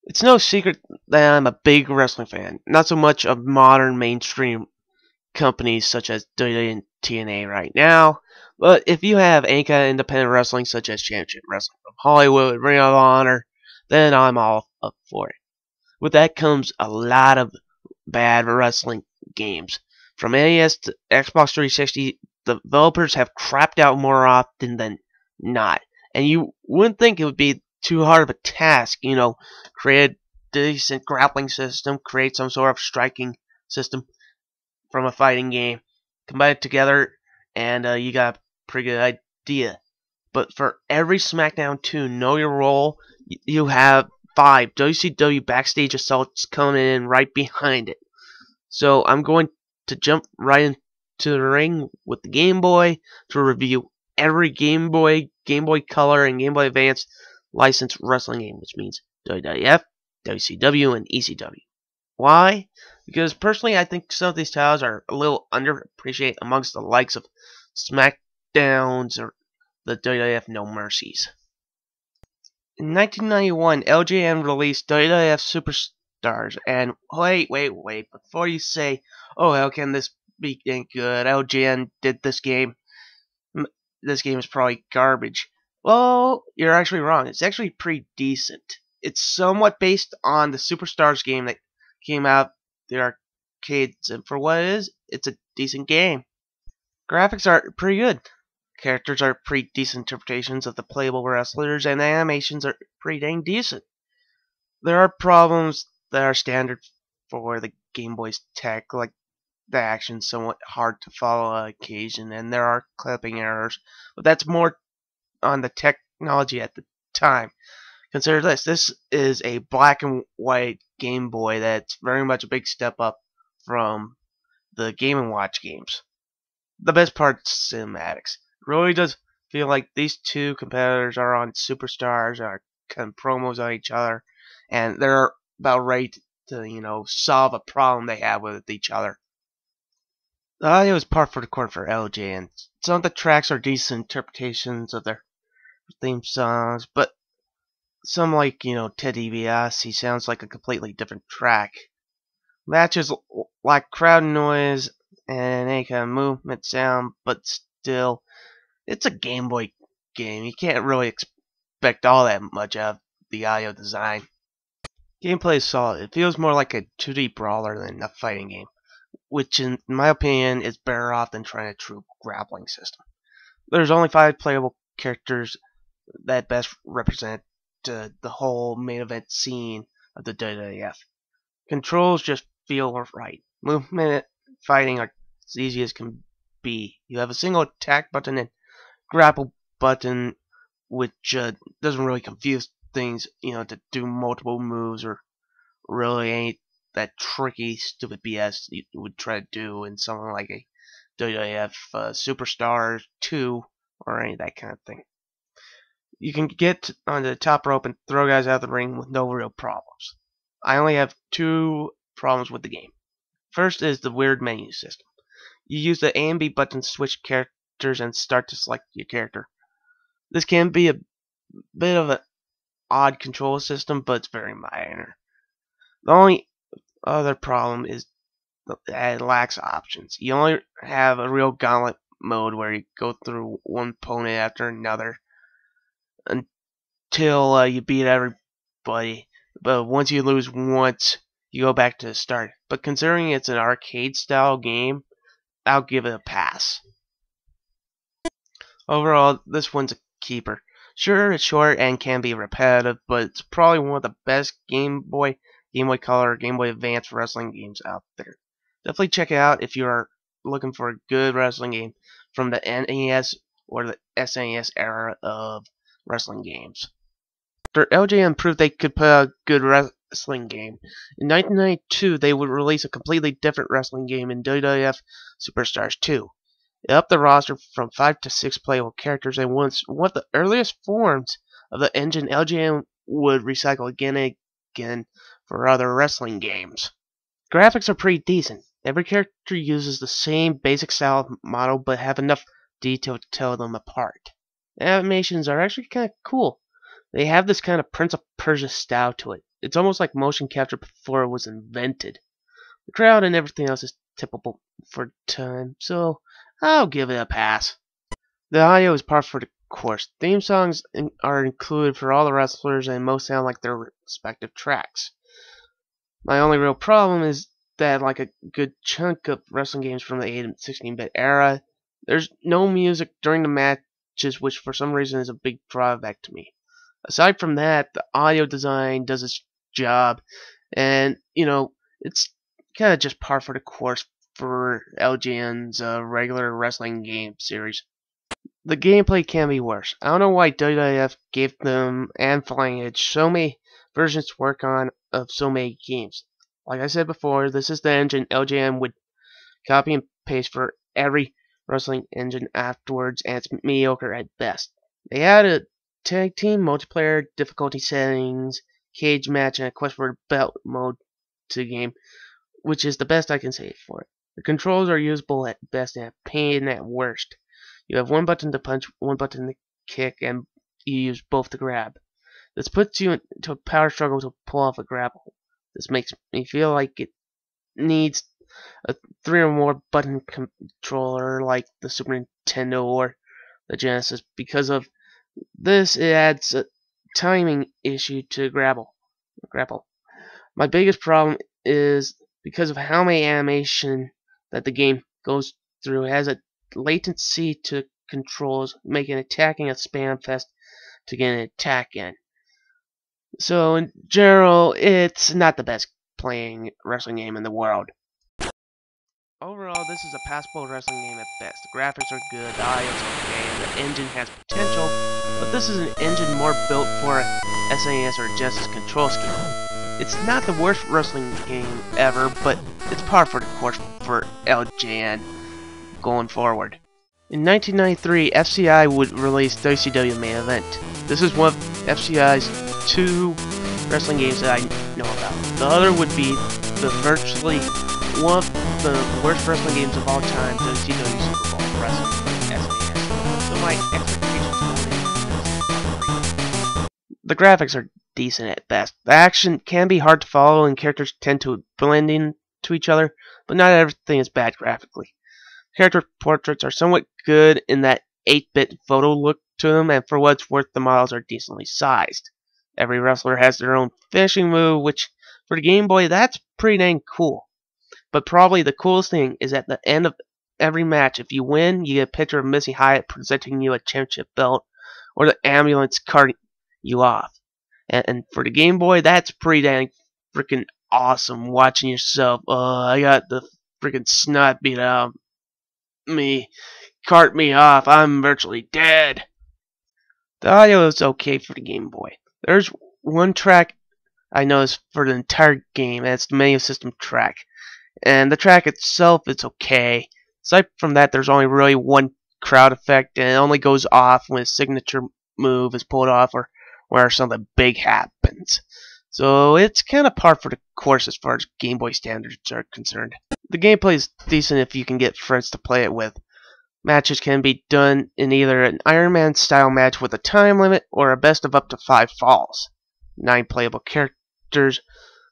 It's no secret that I'm a big wrestling fan, not so much of modern mainstream companies such as WWE and TNA right now, but if you have any kind of independent wrestling such as Championship Wrestling from Hollywood, Ring of Honor, then I'm all up for it. With that comes a lot of bad wrestling games. From NES to Xbox 360, the developers have crapped out more often than not. And you wouldn't think it would be too hard of a task, create a decent grappling system, create some sort of striking system from a fighting game, combine it together, and you got a pretty good idea. But for every SmackDown 2 Know Your Role, you have 5 WCW backstage assaults coming in right behind it. So I'm going to jump right into the ring with the Game Boy to review every Game Boy Color, and Game Boy Advance licensed wrestling game, which means WWF, WCW, and ECW. Why? Because personally, I think some of these titles are a little underappreciated amongst the likes of SmackDowns or the WWF No Mercies. In 1991, LJN released WWF Superstars, and wait, before you say, oh, how can this be any good, LJN did this game is probably garbage. Well, you're actually wrong. It's actually pretty decent. It's somewhat based on the Superstars game that came out the arcades, and for what it is, it's a decent game. Graphics are pretty good. Characters are pretty decent interpretations of the playable wrestlers, and the animations are pretty dang decent. There are problems that are standard for the Game Boy's tech, like the action's somewhat hard to follow on occasion, and there are clipping errors, but that's more on the technology at the time. Consider this. This is a black and white Game Boy that's very much a big step up from the Game & Watch games. The best part is cinematics. It really does feel like these two competitors are on Superstars, are cutting promos on each other, and they're about ready to, solve a problem they have with each other. The audio is par for the course for LJ, and some of the tracks are decent interpretations of their theme songs, but some like, Ted DiBiase sounds like a completely different track. Matches lack crowd noise and any kind of movement sound, but still, it's a Game Boy game. You can't really expect all that much out of the audio design. Gameplay is solid. It feels more like a 2D brawler than a fighting game, which in my opinion is better off than trying a true grappling system. There's only 5 playable characters that best represent the whole main event scene of the WWF. Controls just feel right. Movement, fighting are as easy as can be. You have a single attack button and grapple button, which doesn't really confuse things, to do multiple moves or really ain't that tricky, stupid BS you would try to do in something like a WWF Superstars 2 or any of that kind of thing. You can get on the top rope and throw guys out of the ring with no real problems. I only have 2 problems with the game. First is the weird menu system. You use the A and B buttons to switch characters and start to select your character. This can be a bit of an odd control system, but it's very minor. The only other problem is that it lacks options. You only have a real gauntlet mode where you go through one opponent after another until you beat everybody. But once you lose once, you go back to the start. But considering it's an arcade style game, I'll give it a pass. Overall, this one's a keeper. Sure, it's short and can be repetitive, but it's probably one of the best Game Boy Color, Game Boy Advance wrestling games out there. Definitely check it out if you are looking for a good wrestling game from the NES or the SNES era of wrestling games. After LJN proved they could put out a good wrestling game, in 1992 they would release a completely different wrestling game in WWF Superstars 2. It upped the roster from 5 to 6 playable characters and was one of the earliest forms of the engine LJN would recycle again and again for other wrestling games. Graphics are pretty decent. Every character uses the same basic style model but have enough detail to tell them apart. The animations are actually kind of cool. They have this kind of Prince of Persia style to it. It's almost like motion capture before it was invented. The crowd and everything else is typical for time, so I'll give it a pass. The audio is par for the course. Theme songs are included for all the wrestlers and most sound like their respective tracks. My only real problem is that, like a good chunk of wrestling games from the 8 and 16-bit era, there's no music during the matches, which for some reason is a big drawback to me. Aside from that, the audio design does its job, and it's kind of just par for the course for LJN's regular wrestling game series. The gameplay can be worse. I don't know why WWF gave them and Flying Edge so many versions to work on of so many games. Like I said before, this is the engine LJN would copy and paste for every wrestling engine afterwards, and it's mediocre at best. They added tag team multiplayer difficulty settings, cage match, and a quest for belt mode to the game, which is the best I can say for it. The controls are usable at best and a pain at worst. You have one button to punch, one button to kick, and you use both to grab. This puts you into a power struggle to pull off a grapple. This makes me feel like it needs a 3 or more button controller like the Super Nintendo or the Genesis. Because of this, it adds a timing issue to grapple. My biggest problem is because of how many animation that the game goes through. It has a latency to controls, making attacking a spam fest to get an attack in. So in general, it's not the best playing wrestling game in the world. Overall, this is a passable wrestling game at best. The graphics are good, the audio is okay, and the engine has potential, but this is an engine more built for a SNES or Genesis control scheme. It's not the worst wrestling game ever, but it's par for the course for LJN going forward. In 1993, FCI would release WCW Main Event. This is one of FCI's 2 wrestling games that I know about. The other would be the virtually one of the worst wrestling games of all time, WCW Super Bowl Wrestling SNES. So my expectations going in. The graphics are decent at best. The action can be hard to follow and characters tend to blend into each other, but not everything is bad graphically. Character portraits are somewhat good in that 8-bit photo look to them, and for what it's worth, the models are decently sized. Every wrestler has their own finishing move, which, for the Game Boy, that's pretty dang cool. But probably the coolest thing is at the end of every match, if you win, you get a picture of Missy Hyatt presenting you a championship belt, or the ambulance carting you off. And for the Game Boy, that's pretty dang freaking awesome, watching yourself, I got the freaking snot beat out of me, cart me off, I'm virtually dead. The audio is okay for the Game Boy. There's one track I noticed for the entire game, and it's the menu system track. And the track itself is okay. Aside from that, there's only really one crowd effect, and it only goes off when a signature move is pulled off or where something big happens. So it's kind of par for the course as far as Game Boy standards are concerned. The gameplay is decent if you can get friends to play it with. Matches can be done in either an Iron Man style match with a time limit or a best of up to 5 falls. 9 playable characters,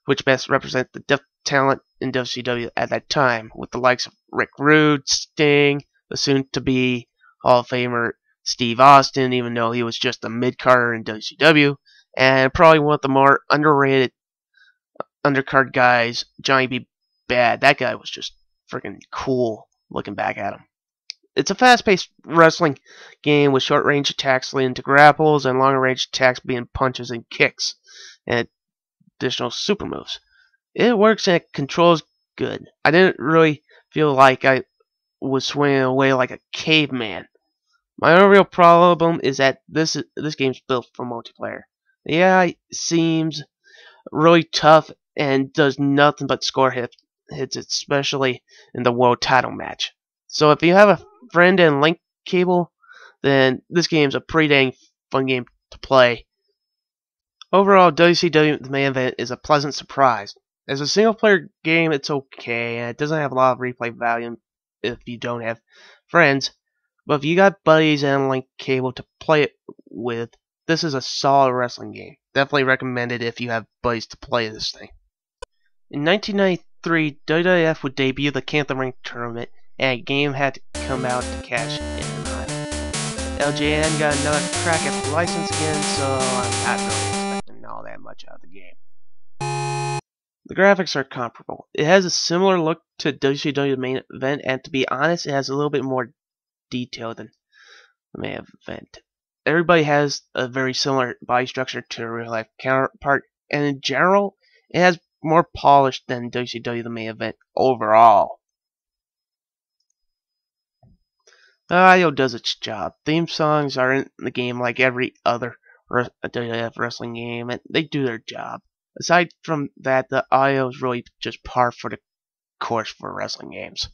which best represent the depth talent in WCW at that time, with the likes of Rick Rude, Sting, the soon-to-be Hall of Famer Steve Austin, even though he was just a mid-carder in WCW, and probably one of the more underrated undercard guys, Johnny B. Bad. That guy was just freaking cool looking back at him. It's a fast-paced wrestling game with short-range attacks leading to grapples and longer-range attacks being punches and kicks and additional super moves. It works and it controls good. I didn't really feel like I was swinging away like a caveman. My only real problem is that this game's built for multiplayer. The AI seems really tough and does nothing but score hits, especially in the world title match. So if you have a friend and link cable, then this game's a pretty dang fun game to play. Overall, WCW The Main Event is a pleasant surprise. As a single player game, it's okay, and it doesn't have a lot of replay value if you don't have friends. But if you got buddies and a link cable to play it with, this is a solid wrestling game. Definitely recommended if you have buddies to play this thing. In 1993, WWF would debut the Can't the Ring tournament, and a game had to come out to cash in on it. LJN got another crack at the license again, so I'm not really expecting all that much out of the game. The graphics are comparable. It has a similar look to WCW main event, and to be honest, it has a little bit more detail than the main event. Everybody has a very similar body structure to a real life counterpart, and in general, it has more polish than WCW the main event overall. The audio does its job. Theme songs are in the game like every other WWF wrestling game, and they do their job. Aside from that, the audio is really just par for the course for wrestling games.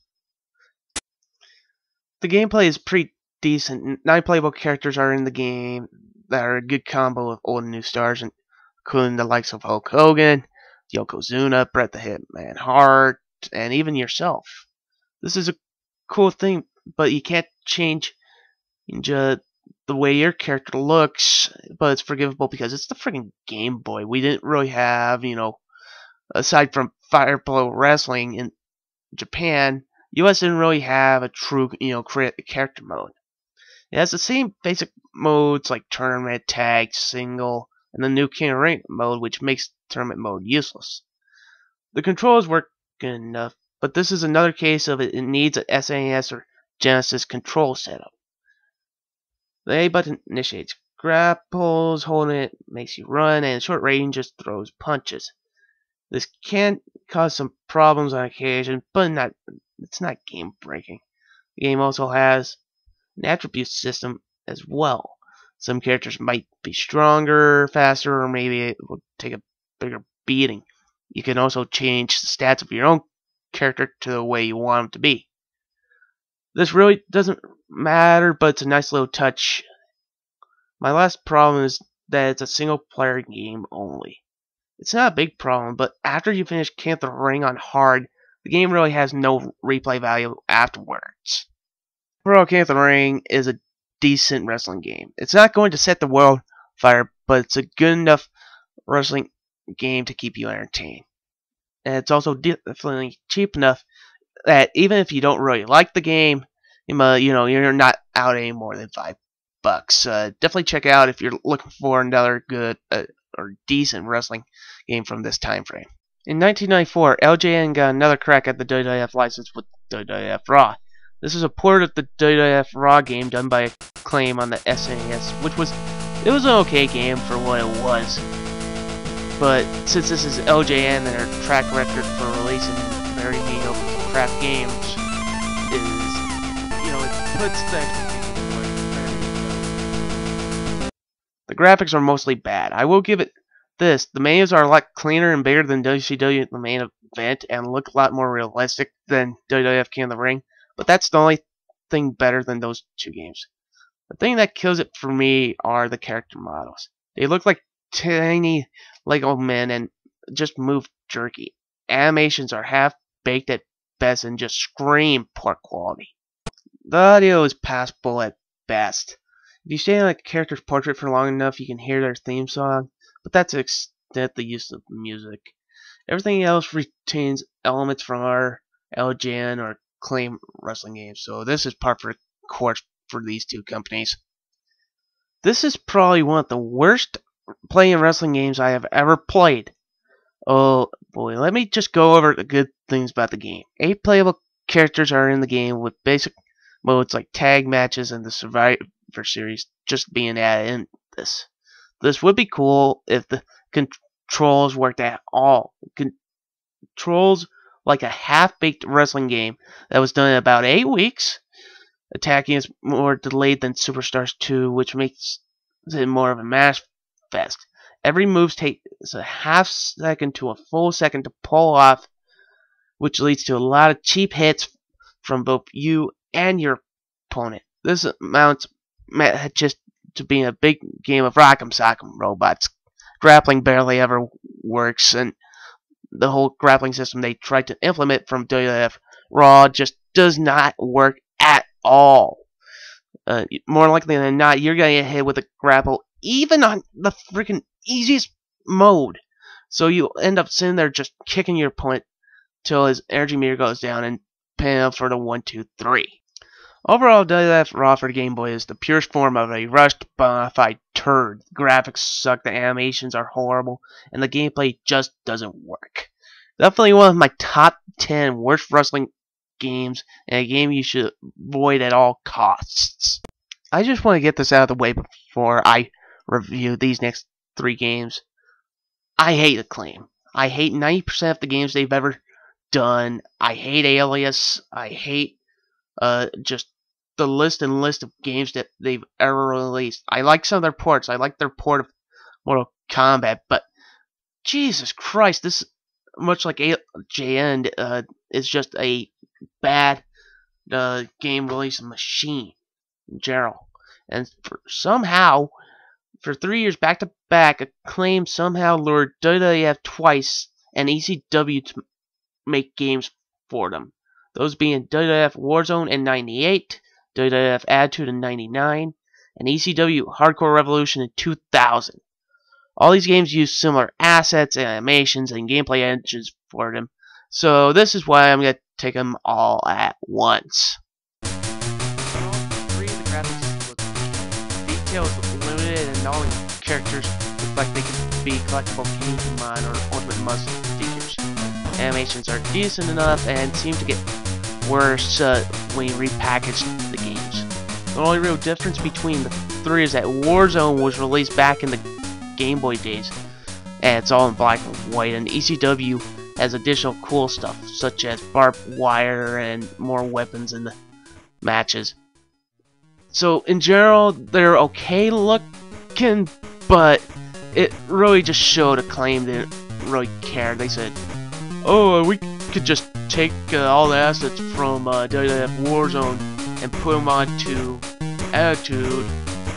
The gameplay is pretty decent. 9 playable characters are in the game that are a good combo of old and new stars, including the likes of Hulk Hogan, Yokozuna, Bret the Hitman Hart, and even yourself. This is a cool thing, but you can't change the way your character looks, but it's forgivable because it's the freaking Game Boy. We didn't really have, aside from Fire Pro Wrestling in Japan, US didn't really have a true, create character mode. It has the same basic modes like tournament, tag, single, and the new King of Ring mode, which makes tournament mode useless. The controls work good enough, but this is another case of it needs an SNES or Genesis control setup. The A button initiates grapples, holding it makes you run, and short range just throws punches. This can cause some problems on occasion, but it's not game breaking. The game also has an attribute system as well. Some characters might be stronger, faster, or maybe it will take a bigger beating. You can also change the stats of your own character to the way you want them to be. This really doesn't matter, but it's a nice little touch. My last problem is that it's a single player game only. It's not a big problem, but after you finish Can't the Ring on hard, the game really has no replay value afterwards. Overall, Can't the Ring is a decent wrestling game. It's not going to set the world fire, but it's a good enough wrestling game to keep you entertained. And it's also definitely cheap enough that even if you don't really like the game, you're not out any more than $5. Definitely check it out if you're looking for another good or decent wrestling game from this time frame. In 1994, LJN got another crack at the WWF license with WWF Raw. This is a port of the WWF Raw game done by Acclaim on the SNES, which was an okay game for what it was. But since this is LJN and their track record for releasing very mediocre crap games is, it puts the graphics are mostly bad. I will give it this. The menus are a lot cleaner and bigger than WCW the main event and look a lot more realistic than WWF King of the Ring, but that's the only thing better than those two games. The thing that kills it for me are the character models. They look like tiny Lego men and just move jerky. Animations are half-baked at best and just scream poor quality. The audio is passable at best. If you stay in a character's portrait for long enough, you can hear their theme song, but that's to extent the use of music. Everything else retains elements from our LJN or Acclaim wrestling games, so this is par for the course for these two companies. This is probably one of the worst playing wrestling games I have ever played. Oh boy, let me just go over the good things about the game. 8 playable characters are in the game with basic modes like tag matches and the Survivor Series just being added in this. This would be cool if the controls worked at all. Controls like a half-baked wrestling game that was done in about 8 weeks. Attacking is more delayed than Superstars 2, which makes it more of a mash fest. Every move takes a half second to a full second to pull off, which leads to a lot of cheap hits from both you and your opponent. This amounts just to being a big game of rock'em sock'em robots. Grappling barely ever works, and the whole grappling system they tried to implement from WWF Raw just does not work at all. More likely than not, you're going to get hit with a grapple even on the freaking easiest mode. So you end up sitting there just kicking your opponent till his energy meter goes down and pin him for the 1-2-3. Overall, WWF Raw for the Game Boy is the purest form of a rushed, bonafide turd. The graphics suck, the animations are horrible, and the gameplay just doesn't work. Definitely one of my top 10 worst wrestling games, and a game you should avoid at all costs. I just want to get this out of the way before I review these next 3 games. I hate Acclaim. I hate 90% of the games they've ever done. I hate Alias. I hate just the list of games that they've ever released. I like some of their ports. I like their port of Mortal Kombat, but Jesus Christ, this, much like JN, is just a bad game release machine in general. And somehow, for 3 years back to back, Acclaim somehow lured WWF twice and ECW to make games for them. Those being WWF Warzone in '98, WWF Attitude in '99, and ECW Hardcore Revolution in 2000. All these games use similar assets, animations, and gameplay engines for them, so this is why I'm going to take them all at once. All 3 of the graphics look details limited, and all the characters look like they could be collectible Kingdom or Ultimate Muscle figures. Animations are decent enough and seem to get worse when you repackage the games. The only real difference between the 3 is that Warzone was released back in the Game Boy days, and it's all in black and white, and ECW has additional cool stuff such as barbed wire and more weapons in the matches. So in general, they're okay looking, but it really just showed Acclaim didn't really care. They said, oh, we could just take all the assets from WWF Warzone and put them onto Attitude,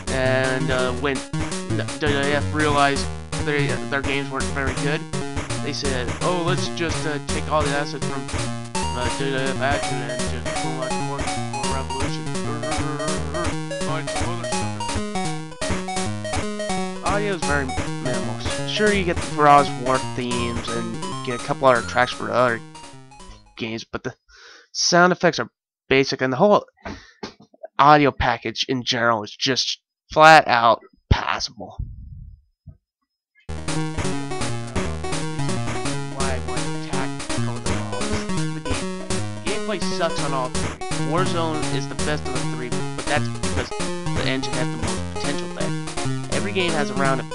and when WWF realized their games weren't very good, they said, oh, let's just take all the assets from WWF Attitude and just put them onto More Revolution. Find some other stuff. Audio is very minimal. Sure, you get the Browse War themes and get a couple other tracks for other games, but the sound effects are basic, and the whole audio package in general is just flat out passable. Why I want to tackle the gameplay sucks on all 3. Warzone is the best of the 3, but that's because the engine has the most potential there. Every game has around an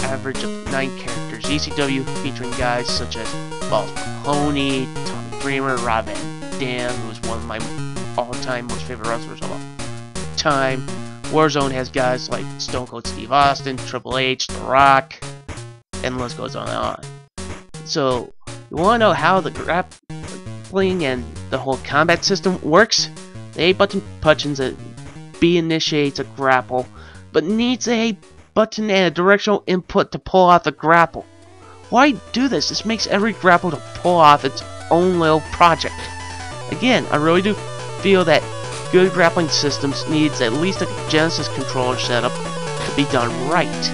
average of 9 characters. ECW featuring guys such as Balls Mahoney, Tommy Dreamer, Rob Van Dam, who is one of my all-time most favorite wrestlers of all time. Warzone has guys like Stone Cold Steve Austin, Triple H, The Rock, and the list goes on and on. So, you want to know how the grappling and the whole combat system works? The A button punches it, B initiates a grapple, but needs a button and a directional input to pull off the grapple. Why do this? This makes every grapple to pull off its own little project. Again, I really do feel that good grappling systems needs at least a Genesis controller setup to be done right.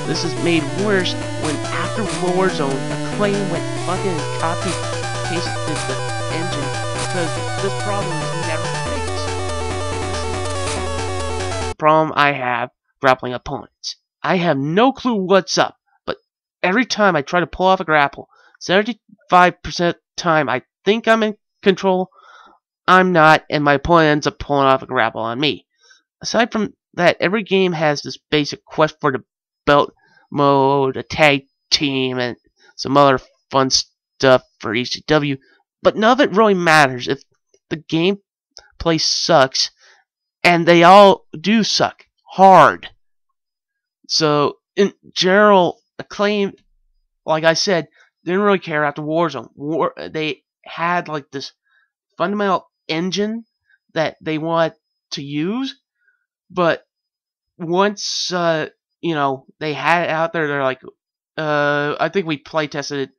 This is made worse when after Warzone, Acclaim went fucking and copy-pasted the engine because this problem is never fixed. The problem I have grappling opponents. I have no clue what's up, but every time I try to pull off a grapple, 75% of the time I think I'm in control, I'm not, and my opponent ends up pulling off a grapple on me. Aside from that, every game has this basic quest for the belt mode, a tag team, and some other fun stuff for ECW, but none of it really matters if the gameplay sucks, and they all do suck hard. So, in general, Acclaim, like I said, didn't really care after Warzone. They had like this fundamental engine that they wanted to use, but once they had it out there, they're like, I think we play tested it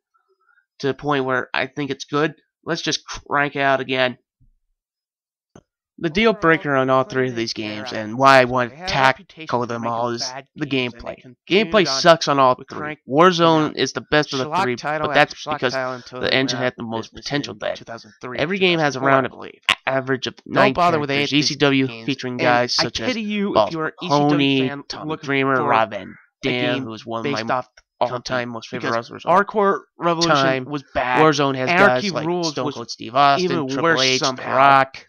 to the point where I think it's good. Let's just crank it out again. The deal breaker on all three of these games, and why I want to tackle them all, is the gameplay. Gameplay sucks on all three. Warzone is the best of the three, but that's because the engine had the most potential then. Every game has around an average of 9 characters. ECW featuring guys such as Honey, Tommy Dreamer, Rob Van Dam, who is one of my all-time most favorite wrestlers. Hardcore Revolution was bad. Warzone has Anarchy guys like Rules Stone was Cold Steve Austin, even Triple worse H, The somehow. Rock,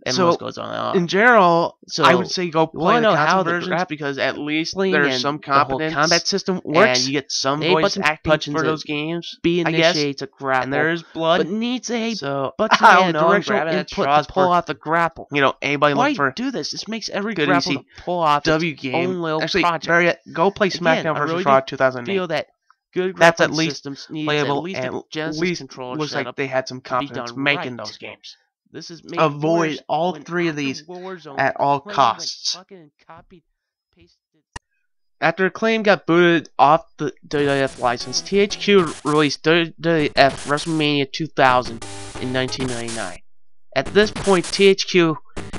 and So, most goes on and on. In general, So, I would say go play the know console how the versions graphics because at least and there's some the whole competence combat system works, and you get some A voice button acting punches for it, those games. B I guess, initiates a grapple, and there is blood, but needs a so button I don't and know, directional grabbing at input straws to pull for- out the grapple. You know, anybody Why look for do this? This makes every good grapple ECW to pull off its game. own little Actually, project. go play SmackDown Again, I vs. really Raw do 2008. feel that good That's at grappling least systems needs playable at least and a at Genesis least controller looks like setup they had some to be confidence done making right. those games. This is made Avoid worse all when three of after these Warzone, at all Acclaim costs. fucking copied, pasted. After Acclaim got booted off the WWF license, THQ released WWF WrestleMania 2000 in 1999. At this point, THQ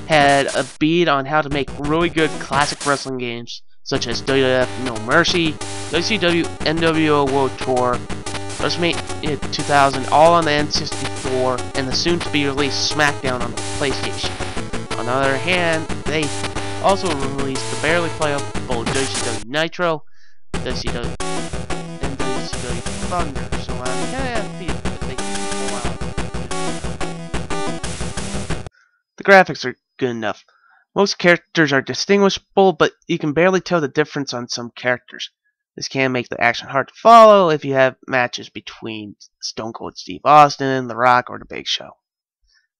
had a bead on how to make really good classic wrestling games, such as WWF No Mercy, WCW NWO World Tour, WrestleMania 2000, all on the N64, and the soon-to-be-released SmackDown on the PlayStation. On the other hand, they also released the barely playable WCW Nitro, WCW, and WCW Thunder, so I'm kind of happy that they can pull out. The graphics are good enough. Most characters are distinguishable, but you can barely tell the difference on some characters. This can make the action hard to follow if you have matches between Stone Cold Steve Austin, The Rock, or The Big Show.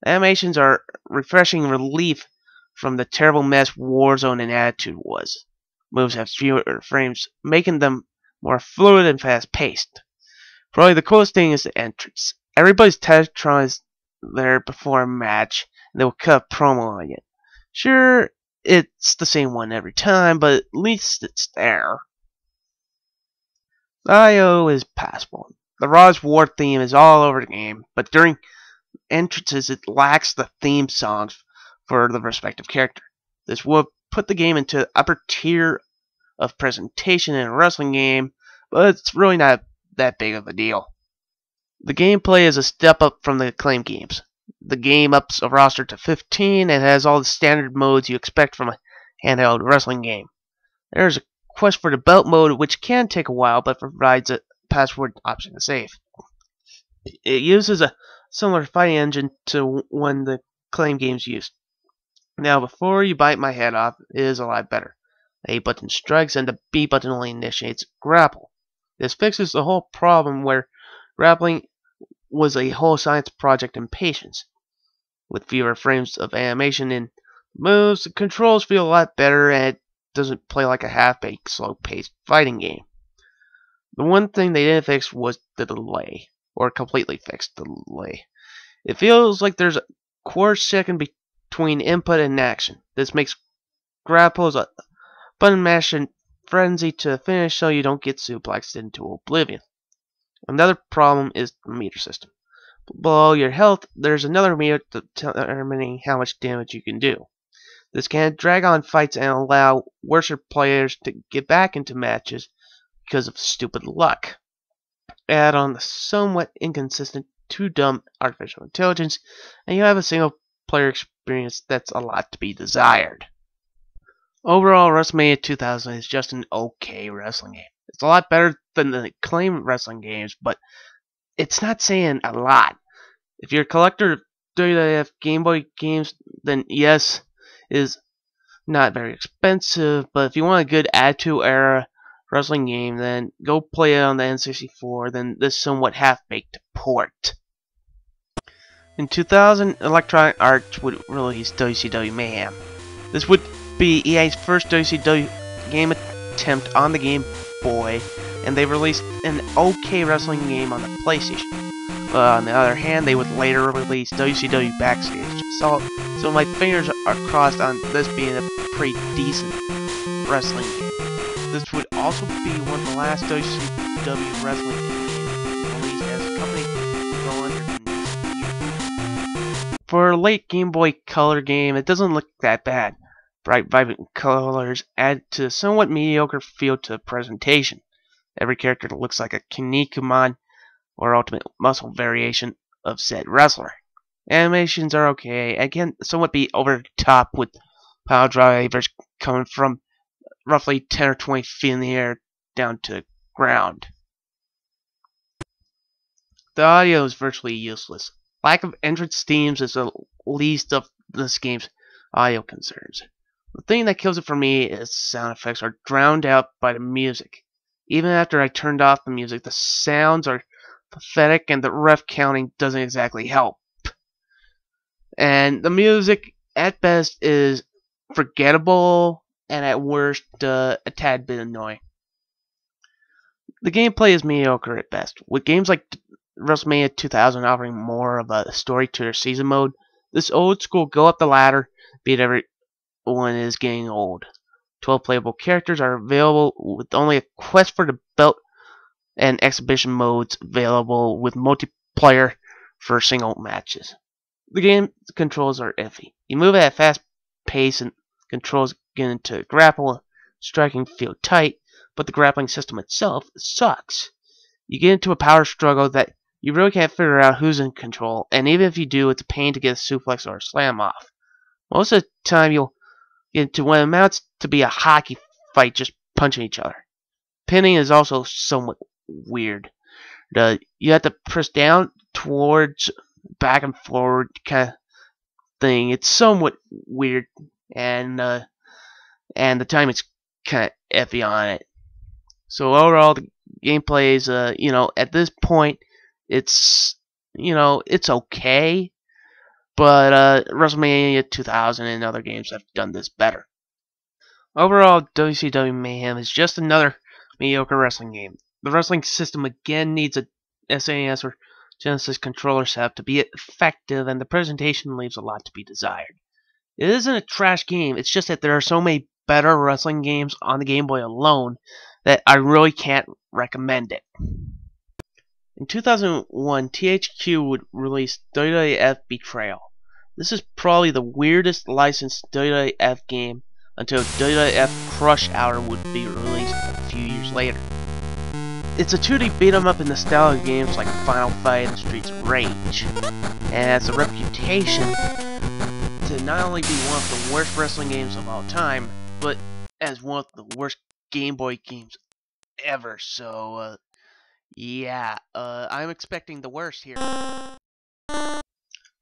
The animations are refreshing relief from the terrible mess Warzone and Attitude was. Moves have fewer frames, making them more fluid and fast-paced. Probably the coolest thing is the entrance. Everybody's Tetron is there before a match, and they will cut a promo on it. Sure, it's the same one every time, but at least it's there. The I.O. is passable. The Raw's War theme is all over the game, but during entrances it lacks the theme songs for the respective character. This would put the game into the upper tier of presentation in a wrestling game, but it's really not that big of a deal. The gameplay is a step up from the Acclaim games. The game ups a roster to 15 and has all the standard modes you expect from a handheld wrestling game. There's a quest for the belt mode, which can take a while, but provides a password option to save. It uses a similar fighting engine to one the Acclaim games used. Now, before you bite my head off, it is a lot better. The A button strikes and the B button only initiates grapple. This fixes the whole problem where grappling was a whole science project in patience. With fewer frames of animation in moves, the controls feel a lot better and it doesn't play like a half-baked, slow-paced fighting game. The one thing they didn't fix was the delay, or completely fixed the delay. It feels like there's a quarter second between input and action. This makes grapples a button mash and frenzy to finish so you don't get suplexed into oblivion. Another problem is the meter system. Below your health, there's another meter determining how much damage you can do. This can drag on fights and allow worse players to get back into matches because of stupid luck. Add on the somewhat inconsistent, too dumb artificial intelligence, and you have a single player experience that's a lot to be desired. Overall, WrestleMania 2000 is just an okay wrestling game. It's a lot better than the Acclaim wrestling games, but it's not saying a lot. If you're a collector of WWF Gameboy games, then yes, it is not very expensive, but if you want a good Attitude Era wrestling game, then go play it on the N64, then this somewhat half-baked port. In 2000, Electronic Arts would release WCW Mayhem. This would be EA's first WCW game attempt on the Game Boy, and they released an okay wrestling game on the PlayStation. On the other hand, they would later release WCW Backstage. So my fingers are crossed on this being a pretty decent wrestling game. This would also be one of the last WCW wrestling games released as a company to go under the next year. For a late Game Boy Color game, it doesn't look that bad. Bright, vibrant colors add to a somewhat mediocre feel to the presentation. Every character looks like a Kinnikuman or Ultimate Muscle variation of said wrestler. Animations are okay, and can somewhat be over the top with power drivers coming from roughly 10 or 20 feet in the air down to the ground. The audio is virtually useless. Lack of entrance themes is the least of this game's audio concerns. The thing that kills it for me is sound effects are drowned out by the music. Even after I turned off the music, the sounds are pathetic and the ref counting doesn't exactly help. And the music, at best, is forgettable and at worst, a tad bit annoying. The gameplay is mediocre at best. With games like WrestleMania 2000 offering more of a story to their season mode, this old school go up the ladder, beat everyone is getting old. 12 playable characters are available with only a quest for the belt and exhibition modes available with multiplayer for single matches. The game controls are iffy. You move at a fast pace and controls get into grapple, striking feel tight, but the grappling system itself sucks. You get into a power struggle that you really can't figure out who's in control, and even if you do, it's a pain to get a suplex or a slam off. Most of the time you'll get into what amounts to be a hockey fight just punching each other. Pinning is also somewhat weird. You have to press down towards back and forward kind of thing. It's somewhat weird, and the time is kind of iffy on it. So overall, the gameplay is, at this point, it's okay, but WrestleMania 2000 and other games have done this better. Overall, WCW Mayhem is just another mediocre wrestling game. The wrestling system again needs a SNES or Genesis controller setup to be effective, and the presentation leaves a lot to be desired. It isn't a trash game, it's just that there are so many better wrestling games on the Game Boy alone that I really can't recommend it. In 2001, THQ would release WWF Betrayal. This is probably the weirdest licensed WWF game until WWF Crush Hour would be released a few years later. It's a 2D beat 'em up in the style of games like Final Fight and Streets of Rage, and has a reputation to not only be one of the worst wrestling games of all time, but as one of the worst Game Boy games ever. So, I'm expecting the worst here. The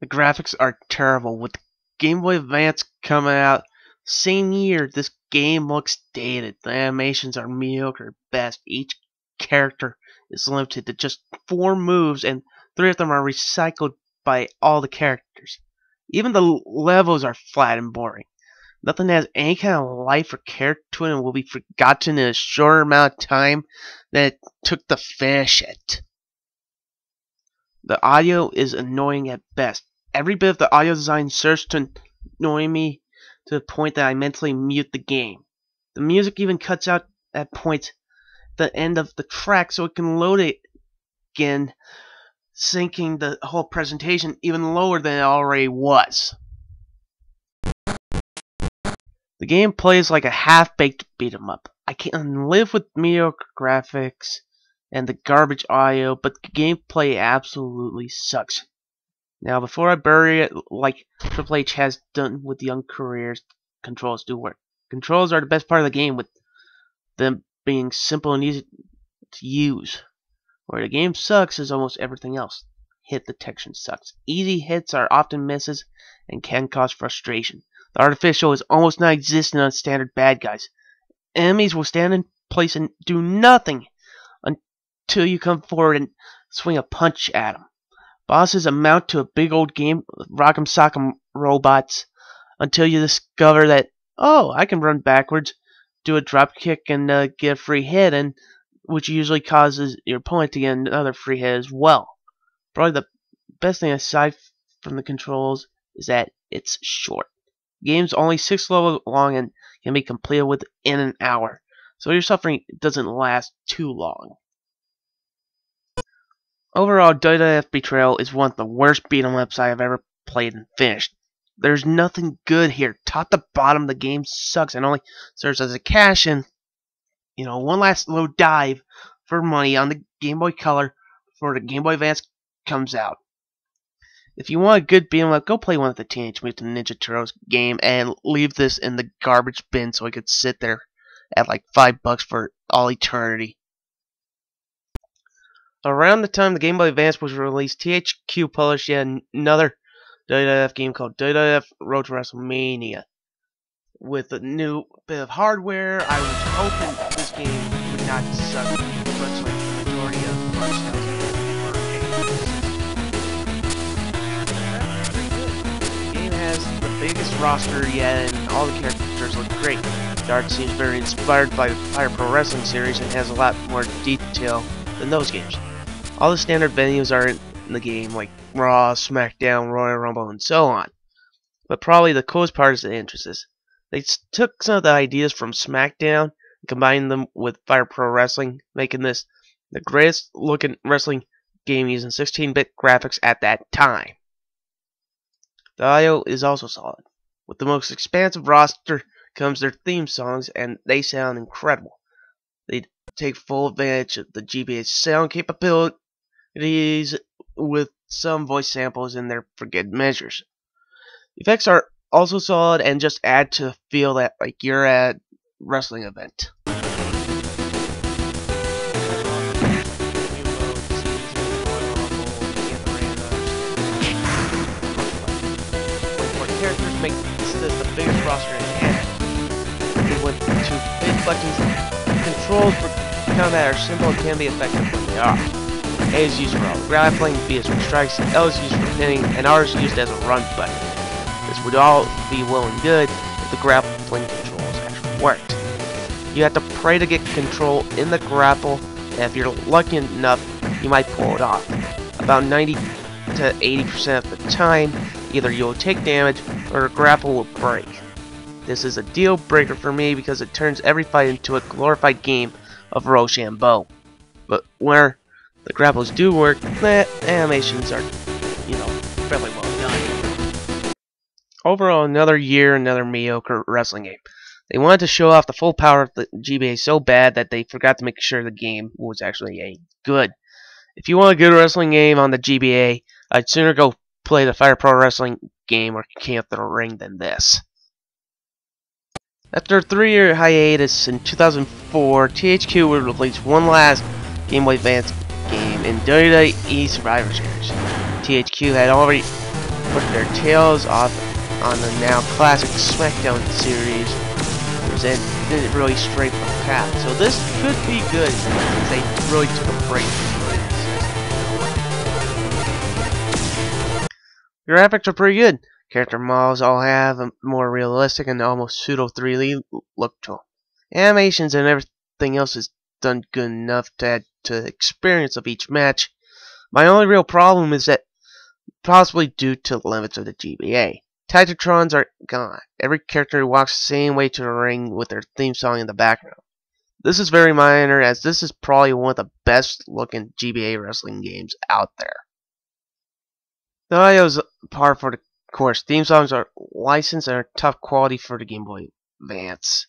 graphics are terrible. With the Game Boy Advance coming out same year, this game looks dated. The animations are mediocre at best. Each character is limited to just 4 moves, and 3 of them are recycled by all the characters. Even the levels are flat and boring. Nothing has any kind of life or character to it and will be forgotten in a shorter amount of time than it took to finish it. The audio is annoying at best. Every bit of the audio design serves to annoy me to the point that I mentally mute the game. The music even cuts out at points at the end of the track so it can load it again, sinking the whole presentation even lower than it already was. The game plays like a half-baked beat-em-up. I can live with mediocre graphics and the garbage audio, but the gameplay absolutely sucks. Now, before I bury it like Triple H has done with young careers, controls do work. Controls are the best part of the game, with them being simple and easy to use. Where the game sucks is almost everything else. Hit detection sucks. Easy hits are often misses and can cause frustration. The artificial is almost non-existent on standard bad guys. Enemies will stand in place and do nothing until you come forward and swing a punch at them. Bosses amount to a big old game with rock'em sock'em robots until you discover that, oh, I can run backwards, do a drop kick, and get a free hit, and which usually causes your opponent to get another free hit as well. Probably the best thing aside from the controls is that it's short. The game's only 6 levels long and can be completed within an hour, so your suffering doesn't last too long. Overall, WWF Betrayal is one of the worst beat 'em ups I have ever played and finished. There's nothing good here. Top to bottom, the game sucks and only serves as a cash-in. One last low dive for money on the Game Boy Color before the Game Boy Advance comes out. If you want a good beat 'em up, go play one of the Teenage Mutant Ninja Turtles game and leave this in the garbage bin so it could sit there at like $5 for all eternity. Around the time the Game Boy Advance was released, THQ published yet another WWF game called WWF Road to WrestleMania. With a new bit of hardware, I was hoping this game would not suck much like the majority of Marcel's The game has the biggest roster yet, and all the characters look great. The art seems very inspired by the Fire Pro Wrestling series and has a lot more detail than those games. All the standard venues are in the game, like Raw, SmackDown, Royal Rumble, and so on. But probably the coolest part is the entrances. They took some of the ideas from SmackDown and combined them with Fire Pro Wrestling, making this the greatest looking wrestling game using 16-bit graphics at that time. The audio is also solid. With the most expansive roster comes their theme songs, and they sound incredible. They take full advantage of the GBA's sound capabilities with some voice samples in there for good measures. Effects are also solid and just add to the feel that like you're at a wrestling event. Characters make this the biggest roster in hand. They went to big buttons. Controls for combat are simple and can be effective when they are. A is used for all grappling, B is for strikes, L is used for pinning, and R is used as a run button. This would all be well and good if the grappling controls actually worked. You have to pray to get control in the grapple, and if you're lucky enough, you might pull it off. About 90 to 80% of the time, either you'll take damage or the grapple will break. This is a deal breaker for me because it turns every fight into a glorified game of Rochambeau. But where the grapples do work, the animations are, fairly well done. Overall, another year, another mediocre wrestling game. They wanted to show off the full power of the GBA so bad that they forgot to make sure the game was actually good. If you want a good wrestling game on the GBA, I'd sooner go play the Fire Pro Wrestling game or King of the Ring than this. After a 3-year hiatus in 2004, THQ would release one last Game Boy Advance game in WWE Survivor Series. THQ had already put their tails off on the now classic SmackDown series and didn't really stray from the path. So this could be good since they really took a break from it. Graphics are pretty good. Character models all have a more realistic and almost pseudo 3D look to them. Animations and everything else is done good enough to add to the experience of each match. My only real problem is that possibly due to the limits of the GBA. Titantrons are gone. Every character walks the same way to the ring with their theme song in the background. This is very minor, as this is probably one of the best looking GBA wrestling games out there. The audio is par for the course. Theme songs are licensed and are tough quality for the Game Boy Advance.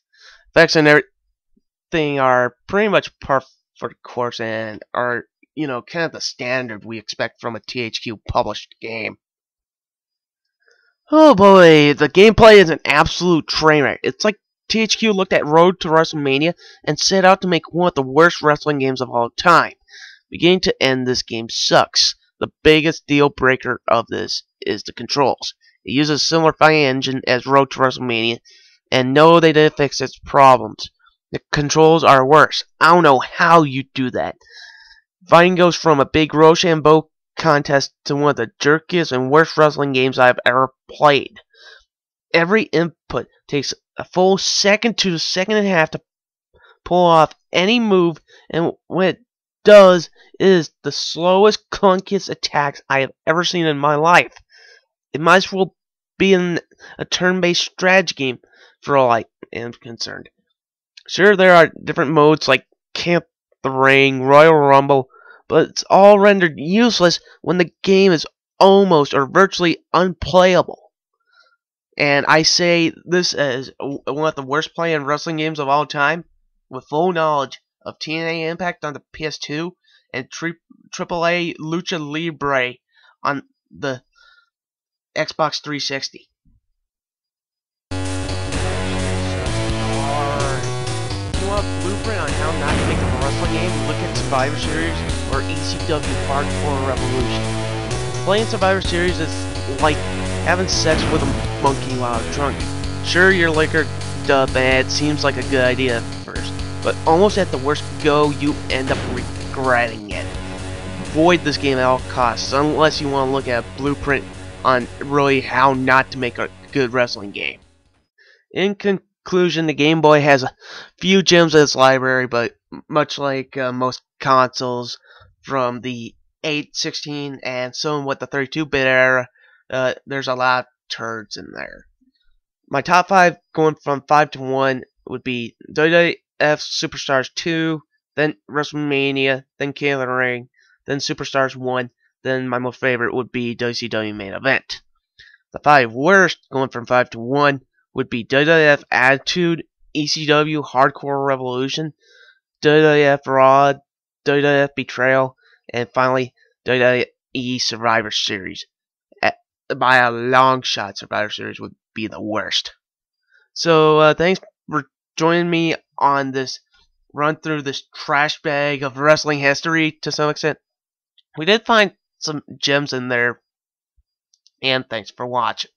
Effects and everything are pretty much par for the course and are, kind of the standard we expect from a THQ published game. Oh boy, the gameplay is an absolute train wreck. It's like THQ looked at Road to WrestleMania and set out to make one of the worst wrestling games of all time. Beginning to end, this game sucks. The biggest deal breaker of this is the controls. It uses a similar fighting engine as Road to WrestleMania, and no, they didn't fix its problems. The controls are worse. I don't know how you do that. Fighting goes from a big Rochambeau contest to one of the jerkiest and worst wrestling games I've ever played. Every input takes a full second to a second and a half to pull off any move, and when it does, it is the slowest, clunkiest attacks I have ever seen in my life. It might as well be in a turn-based strategy game for all I am concerned. Sure, there are different modes like Camp the Ring, Royal Rumble, but it's all rendered useless when the game is almost or virtually unplayable. And I say this as one of the worst playing wrestling games of all time, with full knowledge of TNA Impact on the PS2 and AAA Lucha Libre on the Xbox 360. If you want a blueprint on how not to make a wrestling game, look at Survivor Series or ECW Hardcore Revolution. Playing Survivor Series is like having sex with a monkey while drunk. Sure, your liquor bad seems like a good idea at first, but almost at the worst go, you end up regretting it. Avoid this game at all costs, unless you want to look at a blueprint on really how not to make a good wrestling game. In conclusion, the Game Boy has a few gems in its library, but much like most consoles from the 8, 16, and somewhat the 32-bit era, there's a lot of turds in there. My top 5, going from 5 to 1, would be WWF Superstars 2, then WrestleMania, then King of the Ring, then Superstars 1, then my most favorite would be WCW Main Event. The 5 worst, going from 5 to 1, would be WWF Attitude, ECW Hardcore Revolution, WWF Raw, WWF Betrayal, and finally WWE Survivor Series. By a long shot, Survivor Series would be the worst. So thanks for joining me on this run through this trash bag of wrestling history to some extent. We did find some gems in there, and thanks for watching.